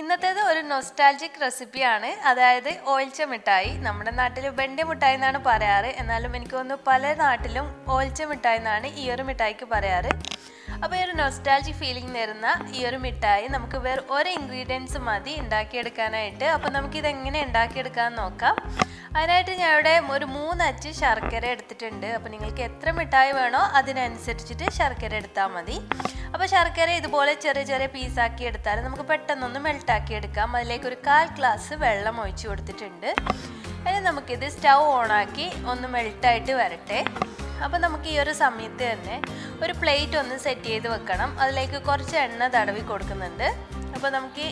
ഇന്നത്തേത് ഒരു നൊസ്റ്റാൾജിക് റെസിപ്പിയാണ്. അതായത് ഓൾച്ച മിഠായി. നമ്മുടെ നാട്ടിൽ ബെൻഡെ മിഠായി എന്നാണ് പറയാറ്. എന്നാലും എനിക്ക് തോന്നുന്നു പല നാട്ടിലും ഓൾച്ച മിഠായി എന്നാണ് ഈ ഒരു മിഠായിക്ക് പറയാറ്. അപ്പോൾ ഈ ഒരു നൊസ്റ്റാൾജിക് ഫീലിംഗ് തരുന്ന ഈ ഒരു മിഠായി നമുക്ക് വേറെ ഒരു ഇൻഗ്രീഡിയൻസ് മതി ഉണ്ടാക്കിയെടുക്കാനായിട്ട്. അപ്പോൾ നമുക്കിതെങ്ങനെ ഉണ്ടാക്കിയെടുക്കാമെന്ന് നോക്കാം. അതിനായിട്ട് ഞാൻ ഇവിടെ ഒരു 3 അച്ച് ശർക്കര എടുത്തിട്ടുണ്ട്. അപ്പോൾ നിങ്ങൾക്ക് എത്ര മിഠായി വേണോ അതിനനുസരിച്ചിട്ട് ശർക്കര എടുത്താൽ മതി. അപ്പോൾ ശർക്കര ഇതുപോലെ ചെറിയ ചെറിയ പീസാക്കി എടുത്താൽ നമുക്ക് പെട്ടെന്നൊന്ന് മെൽട്ടാക്കി എടുക്കാം. അതിലേക്ക് ഒരു 1/4 ഗ്ലാസ് വെള്ളം ഒഴിച്ച് കൊടുത്തിട്ടുണ്ട്. ഇനി നമുക്കിത് സ്റ്റൗ ഓണാക്കി ഒന്ന് മെൽട്ടായിട്ട് വരട്ടെ. അപ്പോൾ നമുക്ക് ഈ ഒരു സമയത്ത് തന്നെ ഒരു പ്ലേറ്റ് ഒന്ന് സെറ്റ് ചെയ്ത് വെക്കണം. അതിലേക്ക് കുറച്ച് എണ്ണ തടവി കൊടുക്കുന്നുണ്ട്. അപ്പോൾ നമുക്ക്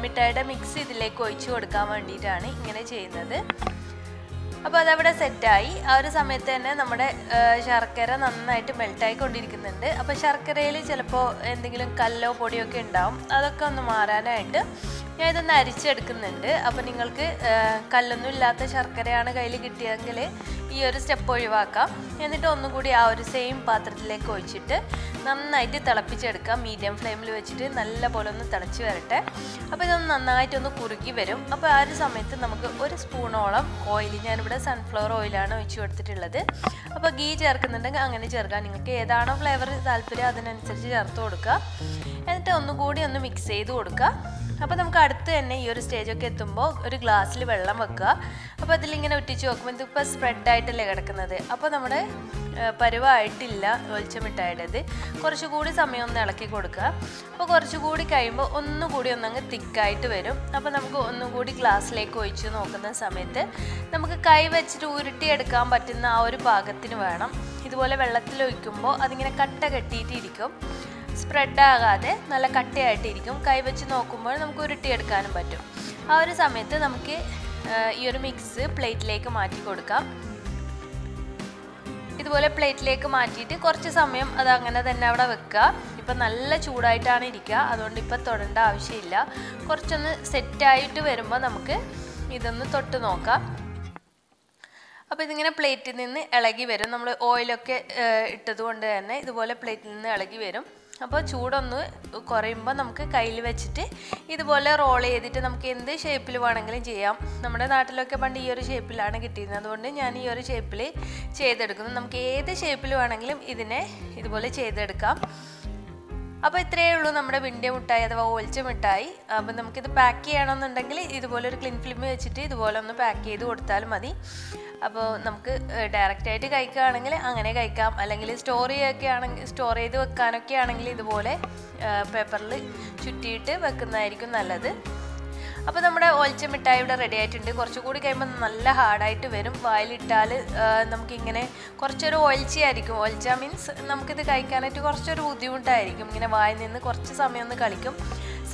മിഠായിയുടെ മിക്സ് ഇതിലേക്ക് ഒഴിച്ച് കൊടുക്കാൻ വേണ്ടിയിട്ടാണ് ഇങ്ങനെ ചെയ്യുന്നത്. അപ്പോൾ അതവിടെ സെറ്റായി. ആ ഒരു സമയത്ത് തന്നെ നമ്മുടെ ശർക്കര നന്നായിട്ട് മെൽട്ടായി കൊണ്ടിരിക്കുന്നുണ്ട്. അപ്പോൾ ശർക്കരയിൽ ചിലപ്പോൾ എന്തെങ്കിലും കല്ലോ പൊടിയോ ഒക്കെ ഉണ്ടാവും. അതൊക്കെ ഒന്ന് മാറാനായിട്ട് ഞാൻ ഇതൊന്ന് അരിച്ചെടുക്കുന്നുണ്ട്. അപ്പോൾ നിങ്ങൾക്ക് കല്ലൊന്നും ഇല്ലാത്ത ശർക്കരയാണ് കയ്യിൽ കിട്ടിയതെങ്കിൽ ഈ ഒരു സ്റ്റെപ്പ് ഒഴിവാക്കാം. എന്നിട്ട് ഒന്നുകൂടി ആ ഒരു സെയിം പാത്രത്തിലേക്ക് ഒഴിച്ചിട്ട് നന്നായിട്ട് തിളപ്പിച്ചെടുക്കാം. മീഡിയം ഫ്ലെയിമിൽ വെച്ചിട്ട് നല്ല പോലെ ഒന്ന് തിളച്ച് വരട്ടെ. അപ്പോൾ ഇതൊന്ന് നന്നായിട്ടൊന്ന് കുറുകി വരും. അപ്പോൾ ആ ഒരു സമയത്ത് നമുക്ക് ഒരു സ്പൂണോളം ഓയിൽ, ഞാനിവിടെ സൺഫ്ലവർ ഓയിലാണ് ഒഴിച്ച് കൊടുത്തിട്ടുള്ളത്. അപ്പോൾ ഗീ ചേർക്കുന്നുണ്ടെങ്കിൽ അങ്ങനെ ചേർക്കാം. നിങ്ങൾക്ക് ഏതാണോ ഫ്ലേവർ താല്പര്യം അതിനനുസരിച്ച് ചേർത്ത് കൊടുക്കുക. എന്നിട്ട് ഒന്നുകൂടി ഒന്ന് മിക്സ് ചെയ്ത് കൊടുക്കുക. അപ്പോൾ നമുക്ക് അടുത്ത് തന്നെ ഈ ഒരു സ്റ്റേജൊക്കെ എത്തുമ്പോൾ ഒരു ഗ്ലാസ്സിൽ വെള്ളം വെക്കുക. അപ്പോൾ അതിലിങ്ങനെ ഒറ്റിച്ച് നോക്കുമ്പോൾ ഇതിപ്പോൾ സ്പ്രെഡായിട്ടല്ലേ കിടക്കുന്നത്. അപ്പോൾ നമ്മുടെ പരുവായിട്ടില്ല ഒളിച്ച മിഠായിയുടേത്. കുറച്ചുകൂടി സമയം ഒന്ന് ഇളക്കി കൊടുക്കുക. അപ്പോൾ കുറച്ചുകൂടി കഴിയുമ്പോൾ ഒന്നുകൂടി ഒന്നങ്ങ് തിക്കായിട്ട് വരും. അപ്പോൾ നമുക്ക് ഒന്നുകൂടി ഗ്ലാസ്സിലേക്ക് ഒഴിച്ച് നോക്കുന്ന സമയത്ത് നമുക്ക് കൈ വെച്ചിട്ട് ഉരുട്ടിയെടുക്കാൻ പറ്റുന്ന ആ ഒരു പാകത്തിന് വേണം. ഇതുപോലെ വെള്ളത്തിൽ ഒഴിക്കുമ്പോൾ അതിങ്ങനെ കട്ട കെട്ടിയിട്ടിരിക്കും. സ്പ്രെഡ് ആകാതെ നല്ല കട്ടയായിട്ടിരിക്കും. കൈ വെച്ച് നോക്കുമ്പോൾ നമുക്ക് ഉരുട്ടിയെടുക്കാനും പറ്റും. ആ ഒരു സമയത്ത് നമുക്ക് ഈ ഒരു മിക്സ് പ്ലേറ്റിലേക്ക് മാറ്റി കൊടുക്കാം. ഇതുപോലെ പ്ലേറ്റിലേക്ക് മാറ്റിയിട്ട് കുറച്ച് സമയം അത് അങ്ങനെ തന്നെ അവിടെ വെക്കുക. ഇപ്പം നല്ല ചൂടായിട്ടാണ് ഇരിക്കുക, അതുകൊണ്ട് ഇപ്പം തൊടേണ്ട ആവശ്യമില്ല. കുറച്ചൊന്ന് സെറ്റായിട്ട് വരുമ്പോൾ നമുക്ക് ഇതൊന്ന് തൊട്ട് നോക്കാം. അപ്പോൾ ഇതിങ്ങനെ പ്ലേറ്റിൽ നിന്ന് ഇളകി വരും. നമ്മൾ ഓയിലൊക്കെ ഇട്ടത് കൊണ്ട് തന്നെ ഇതുപോലെ പ്ലേറ്റിൽ നിന്ന് ഇളകി വരും. അപ്പോൾ ചൂടൊന്ന് കുറയുമ്പോൾ നമുക്ക് കയ്യിൽ വെച്ചിട്ട് ഇതുപോലെ റോൾ ചെയ്തിട്ട് നമുക്ക് എന്ത് ഷേപ്പിൽ വേണമെങ്കിലും ചെയ്യാം. നമ്മുടെ നാട്ടിലൊക്കെ പണ്ട് ഈ ഒരു ഷേപ്പിലാണ് കിട്ടിയിരുന്നത്. അതുകൊണ്ട് ഞാൻ ഈ ഒരു ഷേപ്പിൽ ചെയ്തെടുക്കുന്നു. നമുക്ക് ഏത് ഷേപ്പിൽ വേണമെങ്കിലും ഇതിനെ ഇതുപോലെ ചെയ്തെടുക്കാം. അപ്പോൾ ഇത്രയേ ഉള്ളൂ നമ്മുടെ ബെൻഡെ മിഠായി അഥവാ ഓൾച്ച മിഠായി. അപ്പോൾ നമുക്കിത് പാക്ക് ചെയ്യണമെന്നുണ്ടെങ്കിൽ ഇതുപോലെ ഒരു ക്ലിൻ ഫിലിം വെച്ചിട്ട് ഇതുപോലെ ഒന്ന് പാക്ക് ചെയ്ത് കൊടുത്താലും മതി. അപ്പോൾ നമുക്ക് ഡയറക്റ്റായിട്ട് കഴിക്കുകയാണെങ്കിൽ അങ്ങനെ കഴിക്കാം. അല്ലെങ്കിൽ സ്റ്റോർ ചെയ്ത് വെക്കാനൊക്കെ ആണെങ്കിൽ ഇതുപോലെ പേപ്പറിൽ ചുറ്റിയിട്ട് വെക്കുന്നതായിരിക്കും നല്ലത്. അപ്പോൾ നമ്മുടെ ഓൾച്ച മിഠായി ഇവിടെ റെഡി ആയിട്ടുണ്ട്. കുറച്ചുകൂടി കഴിയുമ്പോൾ നല്ല ഹാർഡായിട്ട് വരും. വായിലിട്ടാൽ നമുക്കിങ്ങനെ കുറച്ചൊരു ഓൾച്ചയായിരിക്കും. ഓൾച്ച മീൻസ് നമുക്കിത് കഴിക്കാനായിട്ട് കുറച്ചൊരു ബുദ്ധിമുട്ടായിരിക്കും. ഇങ്ങനെ വായിൽ നിന്ന് കുറച്ച് സമയം ഒന്ന് കളിക്കും.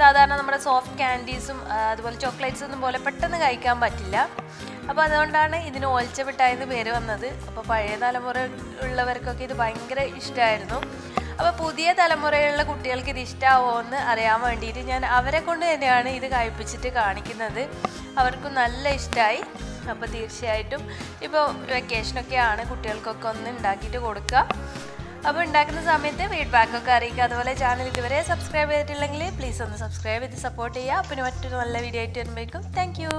സാധാരണ നമ്മുടെ സോഫ്റ്റ് ക്യാൻഡീസും അതുപോലെ ചോക്ലേറ്റ്സ് ഒന്നും പോലെ പെട്ടെന്ന് കഴിക്കാൻ പറ്റില്ല. അപ്പോൾ അതുകൊണ്ടാണ് ഇതിന് ഓൾച്ച മിഠായി എന്ന് പേര് വന്നത്. അപ്പോൾ പഴയ തലമുറ ഉള്ളവർക്കൊക്കെ ഇത് ഭയങ്കര ഇഷ്ടമായിരുന്നു. അപ്പോൾ പുതിയ തലമുറയിലുള്ള കുട്ടികൾക്ക് ഇത് ഇഷ്ടമാവുമോ എന്ന് അറിയാൻ വേണ്ടിയിട്ട് ഞാൻ അവരെ കൊണ്ട് തന്നെയാണ് ഇത് കഴിപ്പിച്ചിട്ട് കാണിക്കുന്നത്. അവർക്കും നല്ല ഇഷ്ടമായി. അപ്പോൾ തീർച്ചയായിട്ടും ഇപ്പോൾ വെക്കേഷനൊക്കെയാണ്, കുട്ടികൾക്കൊക്കെ ഒന്ന് ഉണ്ടാക്കിയിട്ട് കൊടുക്കുക. അപ്പോൾ ഉണ്ടാക്കുന്ന സമയത്ത് ഫീഡ്ബാക്കൊക്കെ അറിയിക്കുക. അതുപോലെ ചാനൽ ഇതുവരെ സബ്സ്ക്രൈബ് ചെയ്തിട്ടില്ലെങ്കിൽ പ്ലീസ് ഒന്ന് സബ്സ്ക്രൈബ് ചെയ്ത് സപ്പോർട്ട് ചെയ്യുക. പിന്നെ മറ്റൊരു നല്ല വീഡിയോ ആയിട്ട് വരുമ്പോഴേക്കും താങ്ക് യു.